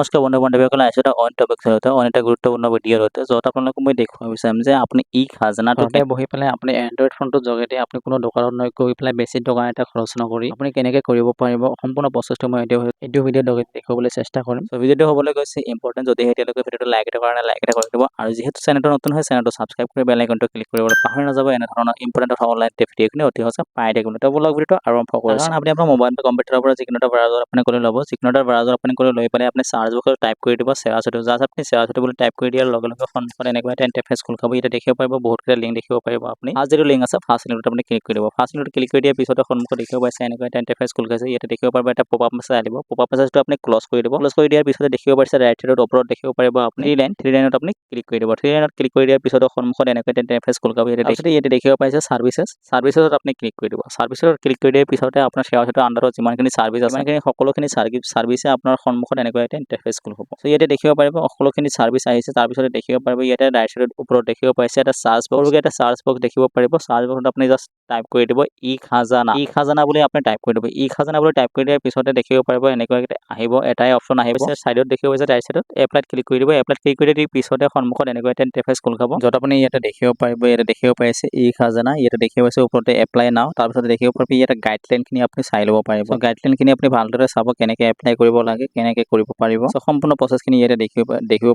নমস্কাৰ বন্ধু বান্ধৱীসকল, আহিছোঁ এটা অইন টপিক সৈতে অইন এটা গুৰুত্বপূৰ্ণ ভিডিঅ'ৰ সৈতে য'ত আপোনালোকক মই দেখুৱাব বিচাৰিম যে আপুনি ই খাজানাটো ঘৰতে বহি পেলাই আপুনি এণ্ড্ৰইড ফোনটোৰ যোগেদি আপুনি কোনো দোকানত গৈ পেলাই বেছি টকা এটা খৰচ নকৰি আপুনি কেনেকৈ কৰিব পাৰিব সম্পূৰ্ণ প্ৰচেছটো মই এইটো ভিডিঅ'ৰ যোগেদি দেখুৱাবলৈ চেষ্টা কৰিম। চ' ভিডিঅ'টো হ'বলৈ গৈছে ইম্পৰ্টেণ্ট। যদিহে এতিয়ালৈকে ভিডিঅ'টো লাইক এটা কৰা নাই, লাইক এটা কৰি দিব আৰু যিহেতু চেনেলটো নতুন হয় চেনেলটো ছাবস্ক্ৰাইব কৰি বেল আইকনটো ক্লিক কৰিবলৈ পাহৰি নাযাব। এনেধৰণৰ ইম্পৰ্টেণ্ট কথা অনলাইন ভিডিঅ'খিনি অতি সহজে পাই থাকিব। তো বলক ভিডিঅ'টো আৰম্ভ কৰিছোঁ। কাৰণ আপুনি আপোনাৰ মোবাইল বা কম্পিউটাৰৰ পৰা যিকোনো এটা ব্ৰাউজাৰ আপুনি কৰি ল'ব। যিকোনো এটা ব্ৰাউজাৰ আপুনি কৰি লৈ পেলাই আপুনি চাৰ্চ বক্সত টাইপ কৰি দিব চেৱাচুটি। জাষ্ট আপুনি চেৱাচুটি বুলি টাইপ কৰি দিয়াৰ লগে লগে সন্মুখত এনেকুৱা এটা ইণ্টাৰফেচ খোল খাব। ইয়াতে দেখিব পাৰিব বহুতকেইটা লিংক দেখিব পাৰিব। আপুনি ফাৰ্ষ্ট যিটো লিংক আছে ফাৰ্ষ্ট লিংকত আপুনি ক্লিক কৰি দিব। ফাৰ্ষ্ট লিংকত ক্লিক কৰি দিয়াৰ পিছতে সন্মুখত দেখিব পাইছে এনেকুৱা এটা ইণ্টাৰফেচ খোল খাইছে। ইয়াতে দেখিব পাৰিব এটা পপআপ মেছেজ আহিব। পপআপ মেছেজটো আপুনি ক্লজ কৰি দিব। ক্লজ কৰি দিয়াৰ পিছতে দেখিব পাৰিছে ৰাইট সাইডত ওপৰত দেখিব পাৰিব আপুনি থ্ৰী লাইনত আপুনি ক্লিক কৰি দিব। থ্ৰী লাইনত ক্লিক কৰি দিয়াৰ পিছতে সন্মুখত এনেকুৱা এটা ইণ্টাৰফেচ খোল খাব। ইয়াতে দেখিব পাইছে চাৰ্ভিচেছত আপুনি ক্লিক কৰি দিব। চাৰ্ভিচত ক্লিক কৰি দিয়াৰ পিছতে আপোনাৰ চেৱাচুটিৰ আণ্ডাৰত যিমানখিনি চাৰ্ভিচ আছে সিমানখিনি সকলোখিনি চাৰ্ভিচে আপোনাৰ সন্মুখত এনেকুৱা এটা ইণ্টাৰফেচ খোল খাব। চ' ইয়াতে দেখিব পাৰিব সকলোখিনি চাৰ্ভিচ আহিছে। তাৰপিছতে দেখিব পাৰিব ইয়াতে ৰাইট সাইডত ওপৰত দেখিব পাইছে এটা চাৰ্চ বক্স দেখিব পাৰিব। চাৰ্চ বক্সত আপুনি জাষ্ট টাইপ কৰি দিব ই খাজানা বুলি আপুনি টাইপ কৰি দিব। ই খাজানা বুলি টাইপ কৰি দিয়াৰ পিছতে দেখিব পাৰিব এনেকুৱা আহিব এটাই অপশ্যন আহিব। চাইডত দেখিব পাইছে ৰাইট সাইডত এপ্লাইত ক্লিক কৰি দিব। এপ্লাইত ক্লিক কৰি দিয়াৰ পিছতে সন্মুখত এনেকুৱা এটা ইণ্টাৰফেচ খোল খাব য'ত আপুনি ইয়াতে দেখিব পাৰিব ইয়াতে দেখিব পাইছে ই খাজানা। ইয়াতে দেখিব পাইছে ওপৰতে এপ্লাই নাও। তাৰপিছত দেখিব পাৰিব ইয়াতে গাইডলাইনখিনি আপুনি চাই ল'ব পাৰিব। গাইডলাইনখিনি আপুনি ভালদৰে চাব কেনেকৈ এপ্লাই কৰিব লাগে কেনেকৈ কৰিব পাৰিব। চ' সম্পূৰ্ণ প্ৰচেছখিনি ইয়াতে দেখিব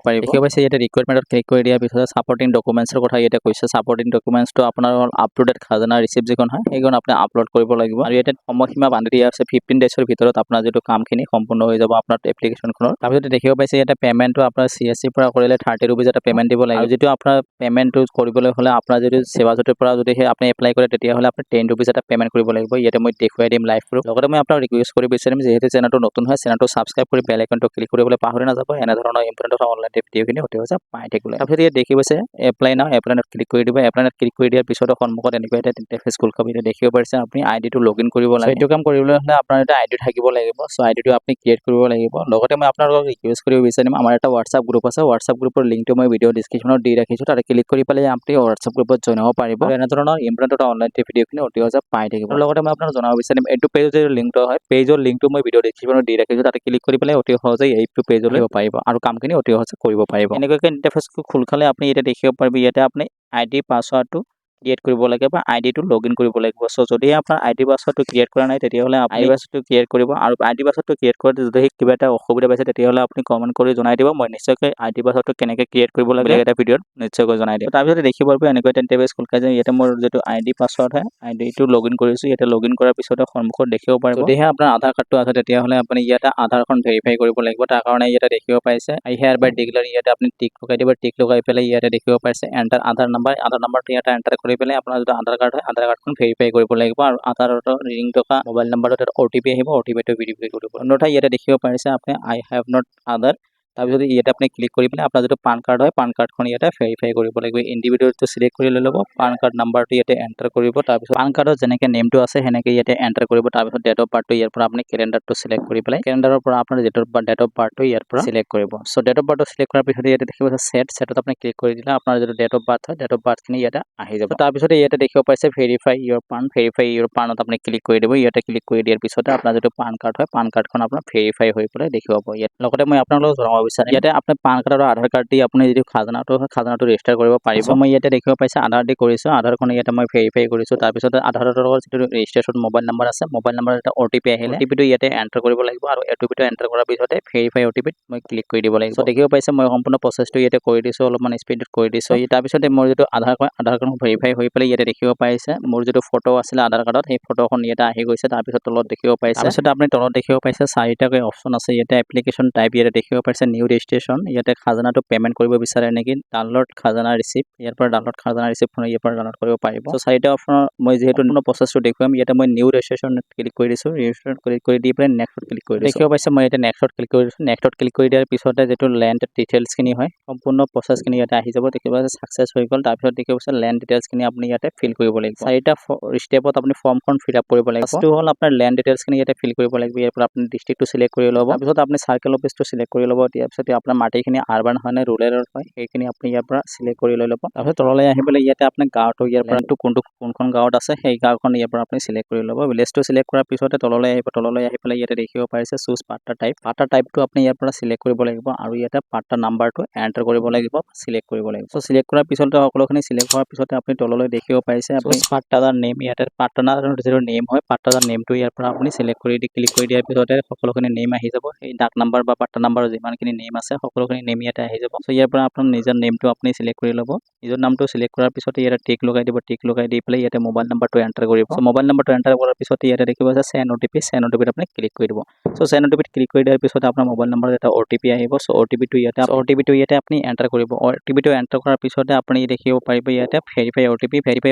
পাৰিব। দেখিব পাইছে ইয়াতে ৰিকুৱাৰমেণ্টত ক্লিক কৰি দিয়াৰ পিছত ছাপৰ্টিং ডকুমেণ্টছৰ কথা ইয়াতে কৈছে। ছাপৰ্টিং ডকুমেণ্টছটো আপোনাৰ হ'ল আপ টু ডেট খাজানা ৰিচিপ্ট যিখন হয় সেইখন আপুনি আপলোড কৰিব লাগিব আৰু ইয়াতে সময়সীমা বান্ধি দিয়া আছে 15 ডেজৰ ভিতৰত আপোনাৰ যিটো কামখিনি সম্পূৰ্ণ হৈ যাব আপোনাৰ এপ্লিকেশ্যনখনৰ। তাৰপিছত দেখিব পাইছে ইয়াতে পে'মেণ্টটো আপোনাৰ CSC পৰা কৰিলে 30 rupees এটা পে'মেণ্ট দিব লাগিব। আৰু যিটো আপোনাৰ পে'মেণ্টটো কৰিবলৈ হ'লে আপোনাৰ যদি চেৱাচুটিৰ পৰা যদিহে আপুনি এপ্লাই কৰে তেতিয়াহ'লে আপুনি 10 rupees এটা পে'মেণ্ট কৰিব লাগিব। ইয়াতে মই দেখুৱাই দিম লাইভ প্ৰুফ। লগতে মই আপোনাক ৰিকুৱেষ্ট কৰিব বিচাৰিম যিহেতু চেনেলটো নতুন হয় চেনেলটো ছাবস্ক্ৰাইব কৰি বেল আইকনটো ক্লিক কৰিবলৈ পাহৰি নাযাব। এনেধৰণৰ ইম্পৰ্টেণ্ট কথা অনলাইন ভিডিঅ'খিনি অতি সহজে পাই থাকিবলৈ। তাৰপিছত ইয়াত দেখি পাইছে এপ্লাই নাও। এপ্লাইত ক্লিক কৰি দিব। এপ্লাইত ক্লিক কৰি দিয়াৰ পিছতে সন্মুখত এনেকুৱা এটা ইণ্টাৰফেচ খোল খাব। এতিয়া দেখিব পাৰিছে আপুনি আইডিটো লগইন কৰিব লাগে। এইটো কাম কৰিবলৈ হ'লে আপোনাৰ এটা আইডি থাকিব লাগিব। চ' আইডিটো আপুনি ক্ৰিয়েট কৰিব লাগিব। লগতে মই আপোনালোকক ৰিকুৱেষ্ট কৰিব বিচাৰিম আমাৰ এটা হোৱাটছআপ গ্ৰুপ আছে। হোৱাটছআপ গ্ৰুপৰ লিংকটো মই ভিডিঅ' ডিছক্ৰিপশ্যনত দি ৰাখিছোঁ। তাতে ক্লিক কৰি পেলাই আপুনি হোৱাটছআপ গ্ৰুপত জইন হ'ব পাৰিব। এনেধৰণৰ ইম্পৰ্টেণ্ট অনলাইন ভিডিঅ'খিনি অতি সহজে পাই থাকিব। লগতে মই আপোনাক জনাব বিচাৰিম এইটো পেজৰ লিংকটো হয় পেজৰ লিংকটো মই ভিডিঅ' ডিছক্ৰিপশ্যনত দি ৰাখিছোঁ। তাতে ক্লিক কৰি পেলাই অতি সহজে এইটো পেজলৈ আহিব পাৰিব আৰু কামখিনি অতি সহজে কৰিব পাৰিব। এনেকুৱাকৈ ইণ্টাৰফেচ খোল খালে আপুনি ইয়াতে দেখিব পাৰিব ইয়াতে আপুনি আইডি পাছৱাৰ্ডটো ক্ৰিয়েট কৰিব লাগে বা আইডিটো লগইন কৰিব লাগিব। চ' যদিহে আপোনাৰ আইডি পাছৱাৰ্ডটো ক্ৰিয়েট কৰা নাই তেতিয়াহ'লে আইডি পাছৱাৰ্ডটো ক্ৰিয়েট কৰিব আৰু আইডি পাছৱাৰ্ডটো ক্ৰিয়েট কৰোঁতে যদি কিবা এটা অসুবিধা পাইছে তেতিয়াহ'লে আপুনি কমেণ্ট কৰি জনাই দিব। মই নিশ্চয়কৈ আইডি পাছৱাৰ্ডটো কেনেকৈ ক্ৰিয়েট কৰিব লাগে এটা ভিডিঅ'ত নিশ্চয়কৈ জনাই দিম। তাৰপিছত দেখিব পাৰিব এনেকুৱা এটা ইণ্টাৰফেচ খোল খাইছে। ইয়াতে মোৰ যিটো আইডি পাছৱাৰ্ড হয় আইডিটো লগইন কৰিছোঁ। ইয়াতে লগইন কৰাৰ পিছতে সন্মুখত দেখিব পাৰিব যদিহে আপোনাৰ আধাৰ কাৰ্ডটো আছে তেতিয়াহ'লে আপুনি ইয়াতে আধাৰখন ভেৰিফাই কৰিব লাগিব। তাৰ কাৰণে ইয়াতে দেখিব পাইছে আই হেয়াৰ বাই ডিক্লেয়াৰ ইয়াতে আপুনি টিক লগাই দিব। টিক লগাই পেলাই ইয়াতে দেখিব পাইছে এণ্টাৰ আধাৰ নাম্বাৰটো ইয়াতে এণ্টাৰ কৰি পেলাই আপোনাৰ যিটো আধাৰ কাৰ্ড হয় আধাৰ কাৰ্ডখন ভেৰিফাই কৰিব লাগিব আৰু আধাৰৰ লিংক থকা মোবাইল নাম্বাৰটো তাত OTP আহিব। OTPটো ভেৰিফাই কৰিব। অন্যথা ইয়াতে দেখিব পাৰিছে আপুনি আই হেভ নট আধাৰ। তাৰপিছত ইয়াতে আপুনি ক্লিক কৰি পেলাই আপোনাৰ যিটো পান কাৰ্ড হয় পান কাৰ্ডখন ইয়াতে ভেৰিফাই কৰিব লাগিব। ইণ্ডিভিজুৱেলটো চিলেক্ট কৰি লৈ ল'ব। পান কাৰ্ড নাম্বাৰটো ইয়াতে এণ্টাৰ কৰিব। তাৰপিছত পান কাৰ্ডত যেনেকৈ নেমটো আছে সেনেকৈ ইয়াতে এণ্টাৰ কৰিব। তাৰপিছত ডেট অফ বাৰ্থটো ইয়াৰ পৰা আপুনি কেলেণ্ডাৰটো চিলেক্ট কৰি পেলাই কেলেণ্ডাৰৰ পৰা আপোনাৰ ডেট অফ বাৰ্থটো ইয়াৰ পৰা চিলেক্ট কৰিব। চ' ডেট অফ বাৰ্থটো চিলেক্ট কৰাৰ পিছতে ইয়াতে দেখিব চেটত আপুনি ক্লিক কৰি দিলে আপোনাৰ যিটো ডেট অফ বাৰ্থ হয় ডেট অফ বাৰ্থখিনি ইয়াতে আহি যাব। তাৰপিছতে ইয়াতে দেখিব পাইছে ভেৰিফাই ইয়ৰ পানত আপুনি ক্লিক কৰি দিব। ইয়াতে ক্লিক কৰি দিয়াৰ পিছতে আপোনাৰ যিটো পান কাৰ্ড হয় পান কাৰ্ডখন আপোনাৰ ভেৰিফাই হৈ পেলাই দেখিব পাব। ইয়াত লগতে মই আপোনালোকক জনাব বিচাৰিম ইয়াতে আপোনাৰ পান কাৰ্ড আৰু আধাৰ কাৰ্ড দি আপুনি যিটো খাজানাটো হয় খাজানাটো ৰেজিষ্টাৰ কৰিব পাৰিব। মই ইয়াতে দেখিব পাইছে আধাৰ দি কৰিছোঁ। আধাৰখন ইয়াতে মই ভেৰিফাই কৰিছোঁ। তাৰপিছতে আধাৰৰ লগত যিটো ৰেজিষ্ট্ৰেশ্যন মোবাইল নাম্বাৰ আছে মোবাইল নাম্বাৰ এটা OTP আহিলে OTPটো ইয়াতে এণ্টাৰ কৰিব লাগিব আৰু OTPটো এণ্টাৰ কৰাৰ পিছতে ভেৰিফাই OTPত মই ক্লিক কৰি দিব লাগিব। চ' দেখিব পাইছে মই সম্পূৰ্ণ প্ৰচেছটো ইয়াতে কৰি দিছোঁ। অলপমান স্পীডত কৰি দিছোঁ। তাৰপিছতে মোৰ যিটো আধাৰখন ভেৰিফাই হৈ পেলাই ইয়াতে দেখিব পাইছে মোৰ যিটো ফটো আছিলে আধাৰ কাৰ্ডত সেই ফটোখন ইয়াতে আহি গৈছে। তাৰপিছত তলত দেখিব পাইছে তাৰপিছত আপুনি তলত দেখিব পাইছে চাৰিটাকৈ অপশ্যন আছে। ইয়াতে এপ্লিকেশ্যন টাইপ ইয়াতে দেখিব পাইছে নিউ ৰেজিষ্ট্ৰেশ্যন। ইয়াতে খাজানাটো পে'মেণ্ট কৰিব বিচাৰে নেকি ডাউনলোড খাজানা ৰিচিপ্ট ইয়াৰ পৰা ডাউনলোড খাজানা ৰিচিপ্টখন ইয়াৰ পৰা ডাউনলোড কৰিব পাৰিব। চ' চাৰিটা অপশ্যনৰ মই যিহেতু প্ৰচেছটো দেখুৱাম ইয়াতে মই নিউ ৰেজিষ্ট্ৰেশ্যন ক্লিক কৰি দিছোঁ। ৰেজিষ্ট্ৰেশ্যন ক্লিক কৰি দি পেলাই নেক্সটত ক্লিক কৰি দিছোঁ। দেখিব পাইছে মই ইয়াতে নেক্সটত ক্লিক কৰি দিছোঁ। নেক্সটত ক্লিক কৰি দিয়াৰ পিছতে যিটো লেণ্ড ডিটেইলছখিনি হয় সম্পূৰ্ণ প্ৰচেছখিনি ইয়াতে আহি যাব। দেখিব পাইছে ছাকচেছ হৈ গ'ল। তাৰপিছত দেখিব পাইছে লেণ্ড ডিটেইলছখিনি আপুনি ইয়াতে ফিল কৰিব লাগিব। চাৰিটা ষ্টেপত আপুনি ফৰ্মখন ফিল আপ কৰিব লাগিব। ফাৰ্ষ্টটো হ'ল আপোনাৰ লেণ্ড ডিটেইলছখিনি ইয়াতে ফিল কৰিব লাগিব। ইয়াৰ পৰা আপুনি ডিষ্ট্ৰিক্টটো চিলেক্ট কৰি ল'ব। তাৰপিছত আপুনি চাৰ্কেল অফিচটো চিলেক্ট কৰি ল'ব। ইয়াৰ পিছত আপোনাৰ মাটিখিনি আৰবান হয় নে ৰুৰেল হয় সেইখিনি আপুনি ইয়াৰ পৰা সিলেক্ট কৰি লৈ ল'ব তাৰপিছত তললৈ আহি পেলাই ইয়াতে আপুনি গাঁৱটো ইয়াৰ পৰা কোনখন গাঁৱত আছে সেই গাঁওখন ইয়াৰ পৰা আপুনি সিলেক্ট কৰি ল'ব ভিলেজটো সিলেক্ট কৰাৰ পিছতে তললৈ আহি পেলাই ইয়াতে দেখিব পাৰিছে চুজ পাৰ্টা টাইপটো আপুনি ইয়াৰ পৰা সিলেক্ট কৰিব লাগিব আৰু ইয়াতে পাৰ্টা নাম্বাৰটো এন্টাৰ কৰিব লাগিব সিলেক্ট কৰিব লাগিব সো সিলেক্ট কৰাৰ পিছতে সকলোখিনি সিলেক্ট হোৱাৰ পিছতে আপুনি তললৈ দেখিব পাৰিছে আপুনি পাৰ্টাৰ নেম ইয়াতে পাৰ্টনাৰ যিটো নেম হয় পাৰ্টাৰ নেমটো ইয়াৰ পৰা আপুনি সিলেক্ট কৰি ক্লিক কৰি দিয়াৰ পিছতে সকলোখিনি নেম আহি যাব এই ডাক নাম্বাৰ বা পাৰ্টা নাম্বাৰ যিমানখিনি নেম আছে সকলোখিনি নেম ইয়াতে আহি যাব সো ইয়াৰ পৰা আপোনাৰ নিজৰ নেমটো আপুনি সিলেক্ট কৰি ল'ব নিজৰ নামটো সিলেক্ট কৰাৰ পিছতে ইয়াতে টিক লগাই দিব টিক লগাই দি পেলাই ইয়াতে মোবাইল নাম্বাৰটো এন্টাৰ কৰিব সো মোবাইল নাম্বাৰটো এন্টাৰ কৰাৰ পিছতে ইয়াতে দেখিব আছে সেন্ড OTP আপুনি ক্লিক কৰি দিব সো সেন্ড OTP ক্লিক কৰি দিয়াৰ পিছতে আপোনাৰ মোবাইল নম্বৰত এটা OTP আহিব সো OTP টো ইয়াতে আপুনি এন্টাৰ কৰিব OTP টো এন্টাৰ কৰাৰ পিছতে আপুনি দেখিব পাৰিব ইয়াতে ভেৰিফাই OTP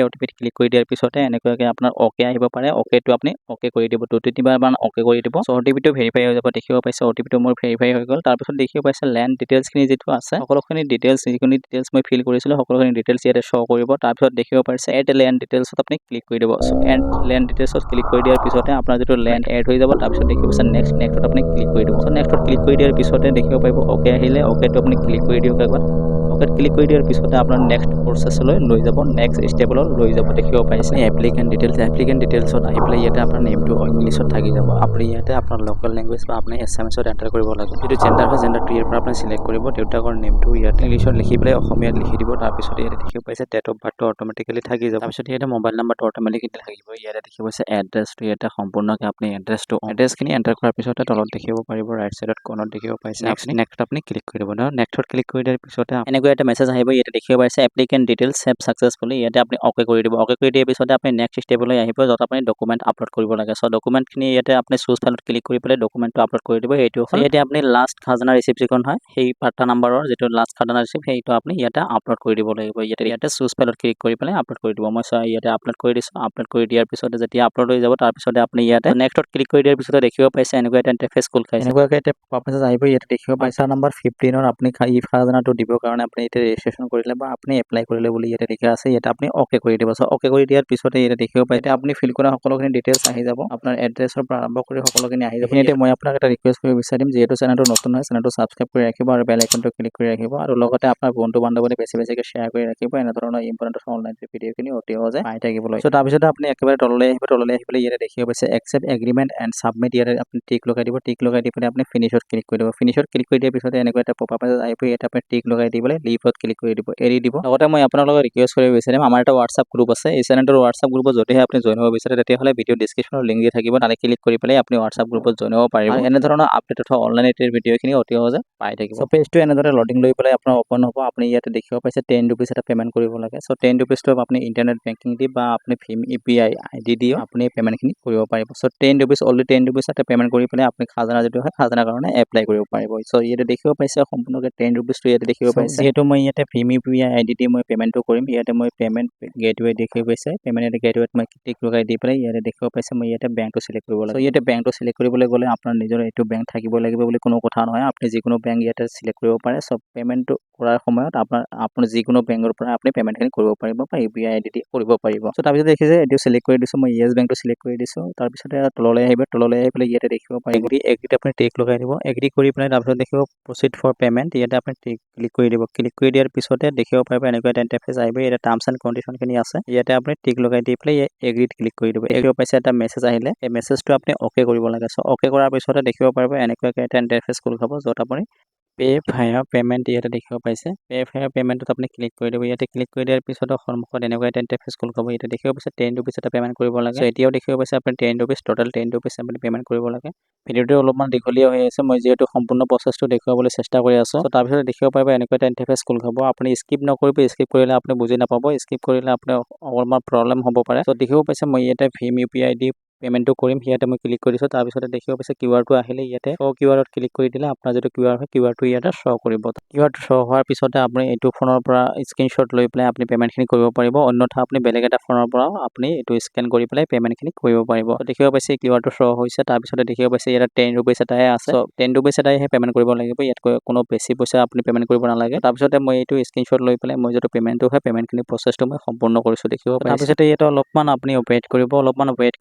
ক্লিক কৰি দিয়াৰ পিছতে এনেকুৱাকৈ আপোনাৰ ওকে আহিব পাৰে ওকে টো আপুনি ওকে কৰি দিব 2-3 বাৰ ওকে কৰি দিব সো OTP টো ভেৰিফাই হৈ যাব দেখিব পাইছে OTP টো মোৰ ভেৰিফাই হৈ গ'ল তাৰ পিছত দেখিব পাইছে ল্যান্ড ডিটেইলছ খিনি যেটো আছে সকলোখিনি ডিটেইলছ যিখিনি ডিটেইলছ মই ফিল কৰিছিলো সকলোখিনি ডিটেইলছ ইয়াতে শো কৰিব তাৰ পিছত দেখিব পাইছে এড ল্যান্ড ডিটেইলছত আপুনি ক্লিক কৰি দিব সো এড ল্যান্ড ডিটেইলছত ক্লিক কৰি দিয়াৰ পিছতে আপোনাৰ যেটো ল্যান্ড এড হৈ যাব তাৰ পিছত দেখিব পাইছে নেক্সটত আপুনি ক্লিক কৰি দিব সো নেক্সটত ক্লিক কৰি দিয়াৰ পিছতে দেখিব পাৰিব ওকে আহিলে ওকে টো আপুনি ক্লিক কৰি দিয়ক একবাৰ ওকে ক্লিক কৰি দিয়াৰ পিছতে আপোনাৰ নেক্সট প্ৰসেছলৈ লৈ যাব নেক্সট ষ্টেপলৈ লৈ যাব দেখিব পাইছে এপ্লিকেন্ট ডিটেইলছত আহি পেলাই ইয়াতে আপোনাৰ নেমটো ইংলিছত থাকি যাব আপুনি ইয়াতে আপোনাৰ লোকেল ল্যাঙ্গুৱেজ বা আপুনি এছএমএছত এন্টাৰ কৰিব লাগে যদি জেন্ডাৰ হয় জেন্ডাৰটো ইয়াৰ পৰা আপুনি সিলেক্ট কৰিব দেউতাকৰ নেমটো ইয়াতে ইংলিছত লিখি পেলাই অসমীয়াত লিখি দিব তাৰ পিছত ইয়াতে দেখিব পাইছে ডেট অফ বাৰ্থটো অটোমেটিক্যালি থাকি যাব তাৰ পিছত ইয়াতে মোবাইল নাম্বাৰটো অটোমেটিক্যালি থাকিব ইয়াতে দেখিব পাইছে এড্ৰেছটো ইয়াতে সম্পূৰ্ণকৈ আপুনি এড্ৰেছখিনি এন্টাৰ কৰাৰ পিছতে তলত দেখিব পাৰিব ৰাইট সাইডত কোণত দেখিব পাইছে নেক্সট আপুনি ক্লিক কৰিব ন নেক্সটত ক্লিক কৰি দিয়াৰ পিছতে এনেকৈ এটা মেছেজ আহিব ইয়াতে দেখিব পাইছে এপ্লিকেন্ট ডিটেইলছ সেভ সাকসেসফুলি ইয়াতে আপুনি ওকে কৰি দিব ওকে কৰি দিয়াৰ পিছতে আপুনি নেক্সট ষ্টেপলৈ আহিব যত আপুনি ডকুমেন্ট আপলোড কৰিব লাগে সো ডকুমেন্টখিনি ইয়াতে আপুনি চুজ ফাইলত ক্লিক কৰি পেলাই ডকুমেন্টটো আপলোড কৰি দিব এইটো হ'ল ইয়াতে আপুনি লাষ্ট খাজনা ৰিসিপ্ট যিখন হয় সেই পাৰ্টা নাম্বাৰৰ যেটো লাষ্ট খাজনা ৰিসিপ্ট সেইটো আপুনি ইয়াতে আপলোড কৰি দিব লাগিব ইয়াতে চুজ ফাইলত ক্লিক কৰি পেলাই আপলোড কৰি দিব মই ইয়াতে আপলোড কৰি দিছো আপলোড কৰি দিয়াৰ পিছতে যেতিয়া আপলোড হৈ যাব তাৰ পিছতে আপুনি ইয়াতে নেক্সটত ক্লিক কৰি দিয়াৰ পিছতে দেখিব পাইছে এনেকুৱা এটা ইন্টাৰফেস খোল খাইছে এনেকুৱাকৈ এটা পপআপ আহিব ইয়াতে দেখিব পাইছে নাম্বাৰ 15 আপুনি ই খাজনাটো দিবৰ কাৰণে আপুনি ইয়াতে ৰেজিষ্ট্ৰেচন কৰিলে বা আপুনি এপ্লাই কৰিলে বুলি ইয়াতে লিখা আছে ইয়াতে আপুনি ওকে কৰি দিব সো ওকে কৰি দিয়াৰ পিছতে ইয়াতে দেখিব পাইছে আপুনি ফিল কৰা সকলোখিনি ডিটেইলছ আহি যাব আপোনাৰ এড্ৰেছৰ পৰা আৰম্ভ কৰি সকলোখিনি আহি যাব এইখিনিতে মই আপোনাক এটা ৰিকুৱেষ্ট কৰিব বিচাৰিম যেহেতু চেনেলটো নতুন হয় চেনেলটো সাবস্ক্ৰাইব কৰি ৰাখিব আৰু বেল আইকনটো ক্লিক কৰি ৰাখিব আৰু লগতে আপোনাৰ বন্ধু বান্ধৱীক বেছিকৈ শ্বেয়াৰ কৰি ৰাখিব এনে ধৰণৰ ইম্পৰ্টেন্ট অনলাইন ভিডিঅ'খিনি অতি সহজে পাই থাকিবলৈ সো তাৰ পিছতে আপুনি একেবাৰে তললৈ আহি পেলাই ইয়াতে দেখিব পাইছে একচেপ্ট এগ্ৰিমেন্ট এণ্ড সাবমিট ইয়াতে আপুনি টিক লগাই দিব টিক লগাই দি পেলাই আপুনি ফিনিশত ক্লিক কৰি দিব ফিনিশত ক্লিক কৰি দিয়াৰ পিছতে এনেকুৱা এটা পপআপ আহিব ইয়াতে আপুনি টিক লগাই দি পেলাই লিভত ক্লিক কৰি দিব এৰি দিব লগতে মই আপোনালোকক ৰিকুৱেষ্ট কৰিব বিচাৰিম আমাৰ এটা WhatsApp গ্ৰুপ আছে এই চেনেলটোৰ WhatsApp গ্ৰুপত যদিহে আপুনি জয়েন হ'ব বিচাৰে তেতিয়াহ'লে ভিডিঅ' ডেসক্ৰিপচনৰ লিংক দি থাকিব তালে ক্লিক কৰি পেলাই আপুনি WhatsApp গ্ৰুপত জয়েন হ'ব পাৰিব এনে ধৰণৰ আপডেট অথবা অনলাইন এডিটৰ ভিডিঅ'খিনি অতি সহজে পাই থাকিব সো পেজটো এনেদৰে লোডিং লৈ পেলাই আপোনাৰ ওপেন হ'ব আপুনি ইয়াতে দেখিব পাইছে 10 रुपीस এটা পেমেন্ট কৰিব লাগে সো 10 रुपीस টো আপুনি ইন্টাৰনেট বেংকিং দি বা আপুনি ভীম UPI ID দি আপুনি পেমেন্টখিনি কৰিব পাৰিব সো 10 रुपीस অনলি 10 रुपीस এটা পেমেন্ট কৰি পেলাই আপুনি খাজনা যেটো হয় খাজনাৰ কাৰণে এপ্লাই কৰিব পাৰিব সো ইয়াতে দেখিব পাইছে সম্পূৰ্ণকৈ 10 रुपीस টো ইয়াতে দেখিব পাইছে যেহেতু মই ইয়াতে ভীম UPI ID দি মই পেমেন্টটো কৰিম ইয়াতে মই পেমেন্ট গেটৱে দেখিব পাইছে পেমেন্ট গেটৱেত মই টিক লগাই দি পেলাই ইয়াতে দেখিব পাইছে মই ইয়াতে বেংকটো সিলেক্ট কৰিব লাগে সো ইয়াতে বেংকটো সিলেক্ট কৰিবলৈ গ'লে আপোনাৰ নিজৰ এইটো বেংক থাকিব লাগিব বুলি কোনো কথা নহয় আপুনি যিকোনো বেংক ইয়াতে সিলেক্ট কৰিব পাৰে সব পেমেন্টটো কৰাৰ সময়ত আপুনি যিকোনো বেংকৰ পৰা আপুনি পেমেন্টখিনি কৰিব পাৰিব বা UPI ID দি কৰিব পাৰিব সো তাৰ পিছত দেখিছে এটো সিলেক্ট কৰি দিছো মই ইয়েস বেংকটো সিলেক্ট কৰি দিছো তাৰ পিছতে তললৈ আহি পেলাই ইয়াতে দেখিব পাৰিব এগ্ৰি আপুনি টিক লগাই দিব এগ্ৰি কৰি পেলাই তাৰ পিছত দেখিব প্ৰসিড ফৰ পেমেন্ট ইয়াতে আপুনি ক্লিক কৰি দিব ক্লিক কৰি দিয়াৰ পিছতে দেখিব পাৰিব এনেকুৱা এটা ইন্টাৰফেস আহিব ইয়াতে টাৰ্মছ এণ্ড কন্ডিশন খিনি আছে ইয়াতে আপুনি টিক লগাই দি পেলাই এগ্ৰিত ক্লিক কৰি দিব এগ্ৰি পাইছে এটা মেছেজ আহিলে এই মেছেজটো আপুনি ওকে কৰিব লাগে সো ওকে কৰাৰ পিছতে দেখিব পাৰিব এনেকুৱাকৈ এটা ইন্টাৰফেস খোল খাব য'ত আপুনি পে ভায়া পেমেন্ট ইয়াতে দেখিব পাইছে পে ভায়া পেমেন্টত আপুনি ক্লিক কৰি দিব ইয়াতে ক্লিক কৰি দিয়াৰ পিছত সন্মুখত এনেকুৱা এটা ইন্টাৰফেস খোল খাব ইয়াতে দেখিব পাইছে 10 रुपीस এটা পেমেন্ট কৰিব লাগে সো এতিয়াও দেখিব পাইছে আপুনি 10 रुपीस টোটাল 10 रुपीस আপুনি পেমেন্ট কৰিব লাগে ভিডিঅ'টো অলপমান দীঘলীয়া হৈ আছে মই যেহেতু সম্পূৰ্ণ প্ৰসেছটো দেখুৱাবলৈ চেষ্টা কৰি আছো সো তাৰ পিছত দেখিব পাৰিব এনেকুৱা এটা ইন্টাৰফেস খোল খাব আপুনি স্কিপ নকৰিব স্কিপ কৰিলে আপুনি বুজি নাপাব স্কিপ কৰিলে আপুনি অলপমান প্ৰবলেম হ'ব পাৰে সো দেখিব পাইছে মই ইয়াতে ভীম UPI দি পেমেন্টটো কৰিম ইয়াতে মই ক্লিক কৰিছো তাৰ পিছতে দেখিব পাইছে কিউআৰটো আহিলে ইয়াতে শো কিউআৰত ক্লিক কৰি দিলে আপোনাৰ যেটো কিউআৰ হয় কিউআৰটো ইয়াতে শো কৰিব কিউআৰটো শো হোৱাৰ পিছতে আপুনি এইটো ফোনৰ পৰা স্ক্ৰিনশ্বট লৈ পেলাই আপুনি পেমেন্টখিনি কৰিব পাৰিব অন্যথা আপুনি বেলেগ এটা ফোনৰ পৰা আপুনি এইটো স্ক্যান কৰি পেলাই পেমেন্টখিনি কৰিব পাৰিব দেখিব পাইছে কিউআৰটো শো হৈছে তাৰ পিছতে দেখিব পাইছে ইয়াতে 10 रुपीस এটাহে আছে সো 10 रुपीस এটাহে পেমেন্ট কৰিব লাগিব ইয়াত কোনো বেছি পইচা আপুনি পেমেন্ট কৰিব নালাগে তাৰ পিছতে মই এইটো স্ক্ৰিনশ্বট লৈ পেলাই মই যেটো পেমেন্টটো হয় পেমেন্টখিনি প্ৰসেছটো মই সম্পূৰ্ণ কৰিছো দেখিব পাইছে তাৰ পিছতে ইয়াতে অলপমান আপুনি ৱেইট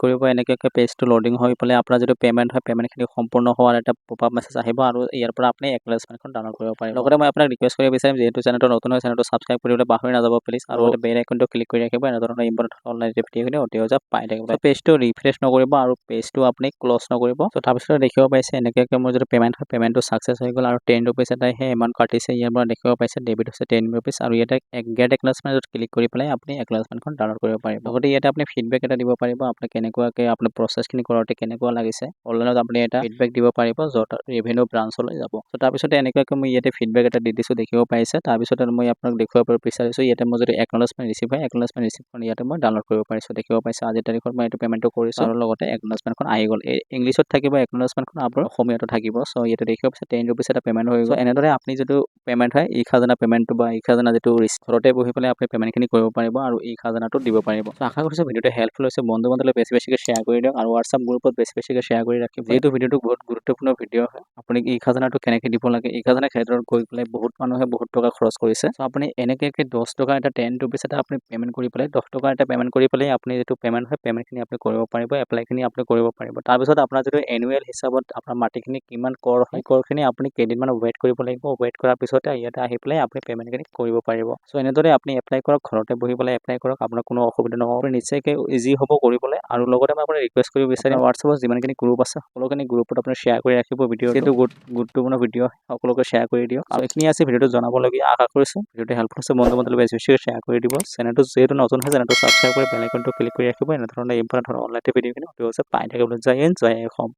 কৰিব এনেকৈ এনেকুৱাকৈ পেজটো লোডিং হৈ পেলাই আপোনাৰ যিটো পে'মেণ্ট হয় পে'মেণ্টখিনি সম্পূৰ্ণ হোৱাৰ এটা পপআপ মেছেজ আহিব আৰু ইয়াৰ পৰা আপুনি একনলেজমেণ্টখন ডাউনলোড কৰিব পাৰিব। লগতে মই আপোনাক ৰিকুৱেষ্ট কৰিব বিচাৰিম যিহেতু চেনেলটো নতুন হয় চেনেলটো ছাবস্ক্ৰাইব কৰিবলৈ পাহৰি নাযাব প্লিজ আৰু বেল আইকনটো ক্লিক কৰি ৰাখিব এনেধৰণৰ ইম্পৰ্টেণ্ট অনলাইন ভিডিঅ'খিনি অতি সহজে পাই থাকিব। পেজটো ৰিফ্ৰেছ নকৰিব আৰু পেজটো আপুনি ক্ল'জ নকৰিব। চ' তাৰপিছত দেখিব পাইছে এনেকুৱাকৈ মোৰ যিটো পে'মেণ্ট হয় পে'মেণ্টটো ছাকচেছ হৈ গ'ল আৰু 10 rupees এটা সেই এমাউণ্ট কাটিছে ইয়াৰ পৰা দেখিব পাইছে ডেবিট হৈছে 10 rupees আৰু ইয়াতে গেট একনলেজমেণ্টত ক্লিক কৰি পেলাই আপুনি একনলেজমেণ্টখন ডাউনলোড কৰিব পাৰিব। লগতে ইয়াতে আপুনি ফিডবেক এটা দিব পাৰিব আপুনি কেনেকুৱাকৈ আপোনাৰ প্ৰচেছখিনি কৰোঁতে কেনেকুৱা লাগিছে অনলাইনত আপুনি এটা ফিডবেক দিব পাৰিব য'ত ৰেভিনিউ ব্ৰাঞ্চলৈ যাব। চ' তাৰপিছতে এনেকুৱাকৈ মই ইয়াতে ফিডবেক এটা দি দিছোঁ দেখিব পাইছে। তাৰপিছত মই আপোনাক দেখুৱাব বিচাৰিছোঁ ইয়াতে মই যদি একনলেজমেণ্ট ৰিচিভ হয় একনলেজমেণ্ট ৰিচিভখন ইয়াতে মই ডাউনলোড কৰিব পাৰিছোঁ দেখিব পাইছে আজিৰ তাৰিখত মই এইটো পে'মেণ্টটো কৰিছোঁ আৰু লগতে একনলেজমেণ্টখন আহি গ'ল। ইংলিছত থাকিব একনলেজমেণ্টখন আপোনাৰ অসমীয়াতো থাকিব। চ' ইয়াতে দেখিব পাইছে 10 rupees এটা পে'মেণ্ট হৈ গ'ল। এনেদৰে আপুনি যিটো পে'মেণ্ট হয় ই খাজানা পে'মেণ্টটো বা ই খাজানা যিটো ঘৰতে বহি পেলাই আপুনি পে'মেণ্টখিনি কৰিব পাৰিব আৰু ই খাজানাটো দিব পাৰিব। চ' আশা কৰিছোঁ ভিডিঅ'টো হেল্পফুল হৈছে বন্ধু বান্ধৱলৈ বেছিকৈ শ্বেয়াৰ কৰি দিয়ক আৰু হোৱাটছআপ গ্ৰুপত বেছিকৈ শ্বেয়াৰ কৰি ৰাখিব। যিহেতু ভিডিঅ'টো বহুত গুৰুত্বপূৰ্ণ ভিডিঅ' হয় আপুনি ই খাজানাটো কেনেকৈ দিব লাগে ই খাজানা ক্ষেত্ৰত গৈ পেলাই বহুত মানুহে বহুত টকা খৰচ কৰিছে। চ' আপুনি এনেকৈ 10 টকা এটা 10 rupees এটা আপুনি পে'মেণ্ট কৰি পেলাই 10 টকা এটা পে'মেণ্ট কৰি পেলাই আপুনি যিটো পে'মেণ্ট হয় পে'মেণ্টখিনি আপুনি কৰিব পাৰিব এপ্লাইখিনি আপুনি কৰিব পাৰিব। তাৰপিছত আপোনাৰ যিটো এনুৱেল হিচাপত আপোনাৰ মাটিখিনি কিমান কৰ হয় কৰখিনি আপুনি কেইদিনমান ৱেইট কৰিব লাগিব ৱেইট কৰাৰ পিছতে ইয়াতে আহি পেলাই আপুনি পে'মেণ্টখিনি কৰিব পাৰিব। চ' এনেদৰে আপুনি এপ্লাই কৰক ঘৰতে বহি পেলাই এপ্লাই কৰক আপোনাৰ কোনো অসুবিধা নহ'ব আপুনি নিশ্চয়কৈ ইজি হ'ব কৰিবলৈ আৰু লগতে মই আপোনাক ৰিকুৱেষ্ট কৰিব বিচাৰিম হোৱাটছআপত যিমানখিনি গ্ৰুপ আছে সকলোখিনি গ্ৰুপত আপুনি শ্বেয়াৰ কৰি ৰাখিব ভিডিঅ'টো যিহেতু গুৰুত্বপূৰ্ণ ভিডিঅ' সকলোকে শ্বেয়াৰ কৰি দিয়ক আৰু এইখিনি আছে ভিডিঅ'টো জনাবলগীয়া আশা কৰিছোঁ ভিডিঅ'টো হেল্পফুল হৈছে বন্ধু বান্ধৱলৈ বেছিকৈ শ্বেয়াৰ কৰি দিব। চেনেলটো যিহেতু নতুন হয় চেনেলটো ছাবস্ক্ৰাইব কৰি বেল আইকনটো ক্লিক কৰি ৰাখিব এনেধৰণৰ ইম্পৰ্টেণ্ট অনলাইন ভিডিঅ'খিনি অতি সহজে পাই থাকিবলৈ জয় হিন্দ জয় অসম।